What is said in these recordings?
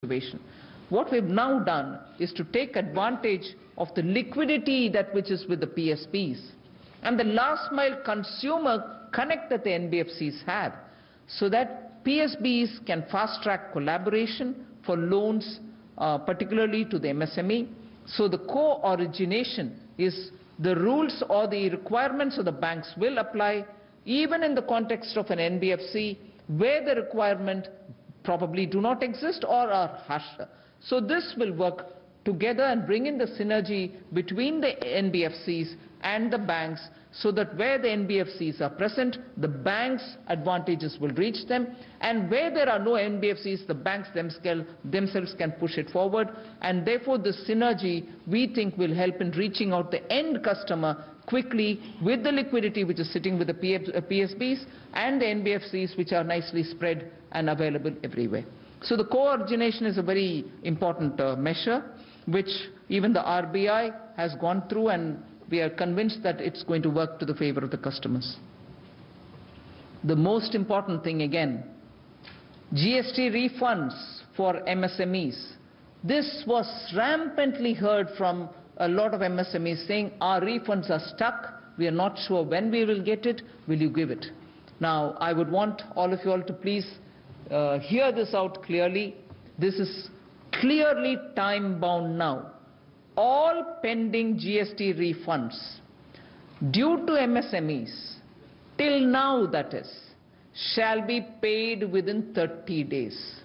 situation. What we've now done is to take advantage of the liquidity that which is with the PSBs and the last mile consumer connect that the NBFCs have, so that PSBs can fast track collaboration for loans, particularly to the MSME. So the co-origination is the rules or the requirements of the banks will apply even in the context of an NBFC where the requirement probably do not exist or are hushed. So this will work together and bring in the synergy between the NBFCs and the banks, so that where the NBFCs are present, the banks' advantages will reach them, and where there are no NBFCs, the banks themselves can push it forward, and therefore the synergy we think will help in reaching out the end customer quickly with the liquidity which is sitting with the PSBs and the NBFCs which are nicely spread and available everywhere. So the co-origination is a very important measure which even the RBI has gone through, and we are convinced that it's going to work to the favor of the customers. The most important thing again, GST refunds for MSMEs. This was rampantly heard from a lot of MSMEs saying our refunds are stuck, we are not sure when we will get it, will you give it? Now I would want all of you all to please hear this out clearly. This is clearly time bound now. All pending GST refunds due to MSMEs till now, that is, shall be paid within 30 days.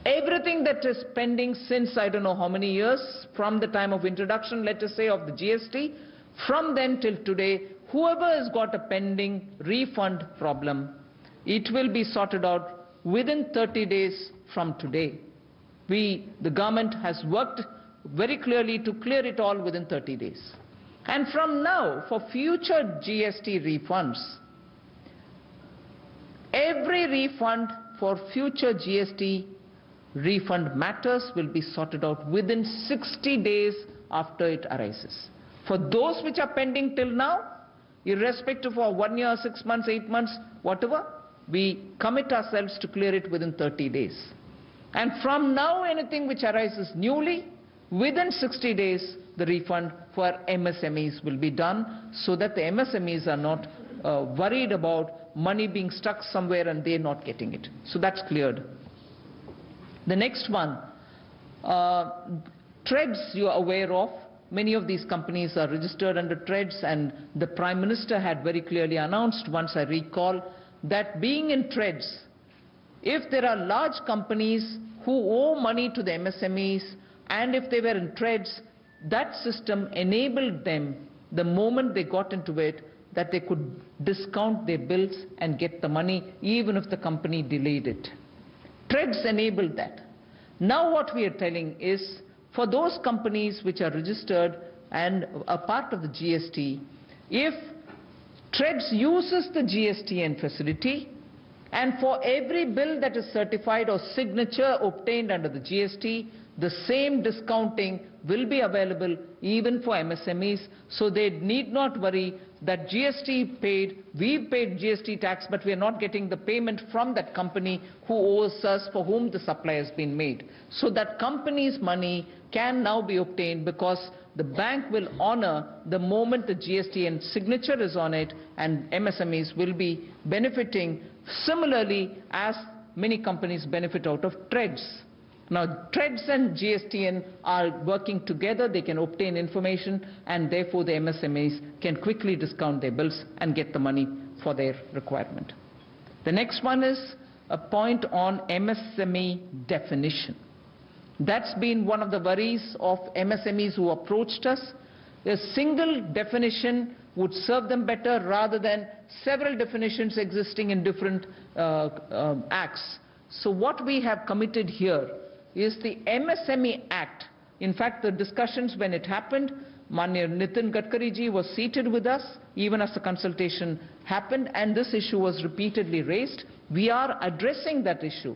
Everything that is pending since I don't know how many years from the time of introduction, let us say, of the GST, from then till today, whoever has got a pending refund problem, it will be sorted out within 30 days from today. The government has worked very clearly to clear it all within 30 days. And from now, for future GST refunds, every refund for future GST refund matters will be sorted out within 60 days after it arises. For those which are pending till now, irrespective of 1 year, 6 months, 8 months, whatever, we commit ourselves to clear it within 30 days. And from now, anything which arises newly, within 60 days, the refund for MSMEs will be done, so that the MSMEs are not worried about money being stuck somewhere and they're not getting it. So that's cleared. The next one, TREDS you are aware of. Many of these companies are registered under TREDS, and the Prime Minister had very clearly announced, once I recall, that being in TREDS, if there are large companies who owe money to the MSMEs, and if they were in TREDS, that system enabled them, the moment they got into it, that they could discount their bills and get the money even if the company delayed it. TREDS enabled that. Now what we are telling is, for those companies which are registered and a part of the GST, if TREDS uses the GSTN facility, and for every bill that is certified or signature obtained under the GST, the same discounting will be available even for MSMEs, so they need not worry that GST paid, we paid GST tax, but we are not getting the payment from that company who owes us, for whom the supply has been made. So that company's money can now be obtained, because the bank will honor the moment the GSTN signature is on it, and MSMEs will be benefiting similarly as many companies benefit out of TREDS. Now, TREDS and GSTN are working together. They can obtain information, and therefore the MSMEs can quickly discount their bills and get the money for their requirement. The next one is a point on MSME definition. That's been one of the worries of MSMEs who approached us. A single definition would serve them better rather than several definitions existing in different acts. So what we have committed here is the MSME Act. In fact, the discussions when it happened, Manya Nitin Gadkari ji was seated with us even as the consultation happened, and this issue was repeatedly raised. We are addressing that issue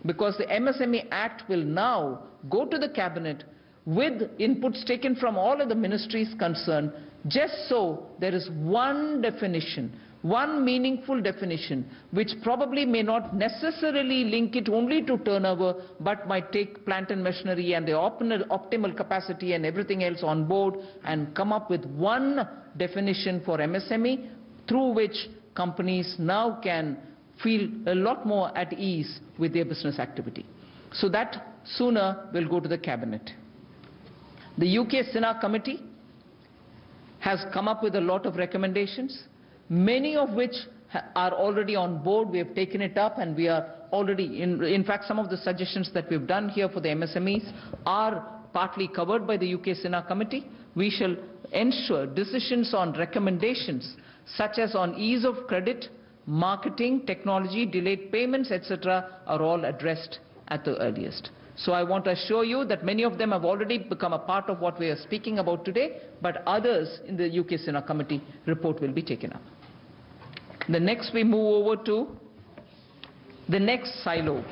because the MSME Act will now go to the Cabinet with inputs taken from all of the ministries concerned, just so there is one definition, one meaningful definition, which probably may not necessarily link it only to turnover, but might take plant and machinery and the optimal capacity and everything else on board, and come up with one definition for MSME, through which companies now can feel a lot more at ease with their business activity. So that sooner will go to the Cabinet. The UK Sinha Committee has come up with a lot of recommendations, many of which are already on board. We have taken it up, and we are already, in fact, some of the suggestions that we've done here for the MSMEs are partly covered by the UK Sinha Committee. We shall ensure decisions on recommendations such as on ease of credit, marketing, technology, delayed payments, etc. are all addressed at the earliest. So I want to assure you that many of them have already become a part of what we are speaking about today, but others in the UK Sinha Committee report will be taken up. The next we move over to the next silo,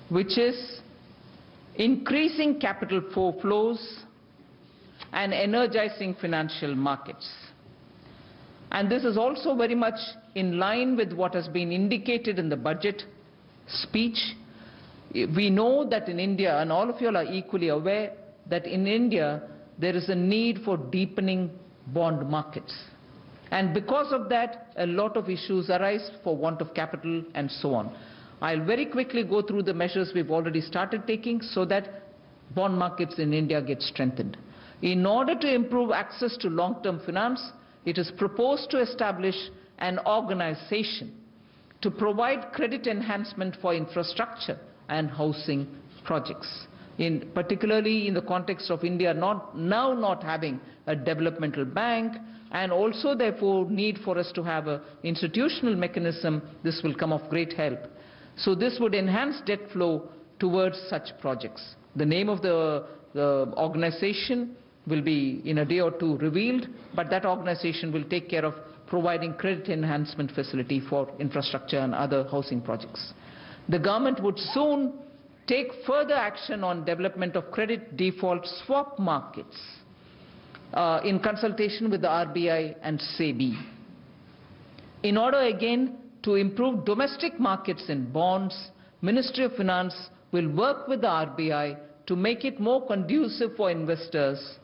which is increasing capital flows and energizing financial markets. And this is also very much in line with what has been indicated in the budget speech. We know that in India, and all of you are equally aware, that in India there is a need for deepening bond markets. And because of that, a lot of issues arise for want of capital and so on. I'll very quickly go through the measures we've already started taking so that bond markets in India get strengthened. In order to improve access to long-term finance, it is proposed to establish an organization to provide credit enhancement for infrastructure and housing projects, particularly in the context of India not having a developmental bank, and also therefore need for us to have an institutional mechanism. This will come of great help. So this would enhance debt flow towards such projects. The name of the organization will be in a day or two revealed, but that organization will take care of providing credit enhancement facility for infrastructure and other housing projects. The government would soon take further action on development of credit default swap markets in consultation with the RBI and SEBI. In order again to improve domestic markets in bonds, Ministry of Finance will work with the RBI to make it more conducive for investors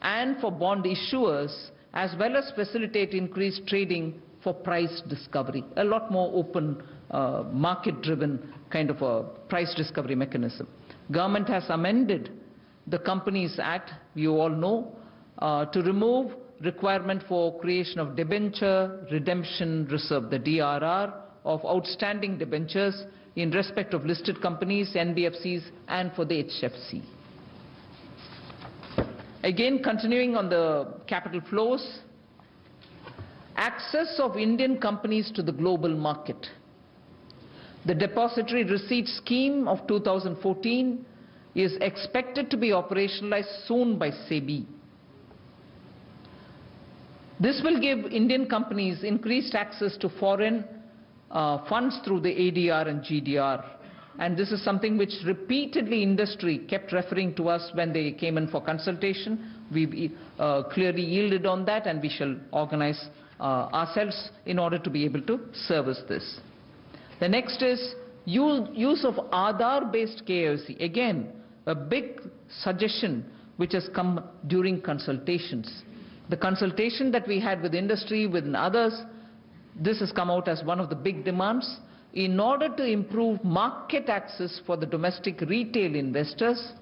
and for bond issuers, as well as facilitate increased trading for price discovery, a lot more open market-driven kind of a price discovery mechanism. Government has amended the Companies Act, you all know, to remove requirement for creation of debenture redemption reserve, the DRR, of outstanding debentures in respect of listed companies, NBFCs, and for the HFC. Again, continuing on the capital flows, access of Indian companies to the global market. The Depository Receipt Scheme of 2014 is expected to be operationalized soon by SEBI. This will give Indian companies increased access to foreign funds through the ADR and GDR. And this is something which repeatedly industry kept referring to us when they came in for consultation. We clearly yielded on that, and we shall organize ourselves in order to be able to service this. The next is use of Aadhaar-based KYC. Again, a big suggestion which has come during consultations. The consultation that we had with industry, with others, this has come out as one of the big demands. In order to improve market access for the domestic retail investors,